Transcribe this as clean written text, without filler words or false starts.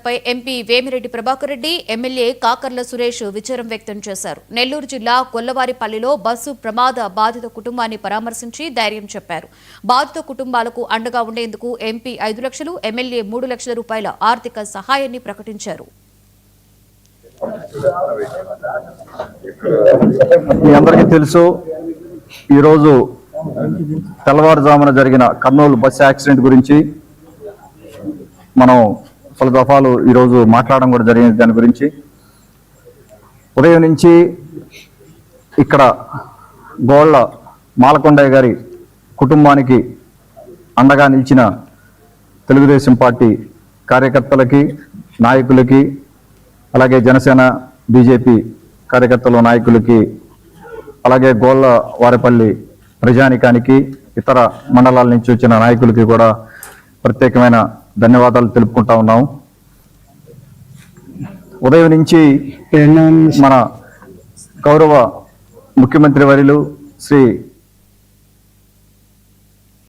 పై MP Vemireddy Prabhakar Reddy MLA Kakarla Suresh విచారం వ్యక్తం చేశారు. నెల్లూరు జిల్లా గొల్లవారిపల్లిలో బస్సు ప్రమాద బాధిత కుటుంబాన్ని పరామర్శించి ధైర్యం చెప్పారు. బాధిత కుటుంబాలకు అండగా ఉండేందుకు ఎంపీ 5 లక్షలు, ఎమ్మెల్యే 3 లక్షల రూపాయల ఆర్థిక సహాయాన్ని ప్రకటించారు. మీ అందరికీ తెలుసు, ఈరోజు తెల్లవారుజామున జరిగిన కర్నూలు బస్సు యాక్సిడెంట్ గురించి మనం పలు దఫాలు ఈరోజు మాట్లాడడం కూడా జరిగింది. దాని గురించి ఉదయం నుంచి ఇక్కడ గోళ్ల మాలకొండయ్య గారి కుటుంబానికి అండగా నిలిచిన తెలుగుదేశం పార్టీ కార్యకర్తలకి, నాయకులకి, అలాగే జనసేన, బీజేపీ కార్యకర్తలు, నాయకులకి, అలాగే గోళ్ల వారిపల్లి ప్రజానికానికి, ఇతర మండలాల నుంచి వచ్చిన నాయకులకి కూడా ప్రత్యేకమైన ధన్యవాదాలు తెలుపుకుంటా ఉన్నాం. ఉదయం నుంచి మన గౌరవ ముఖ్యమంత్రి వర్యులు శ్రీ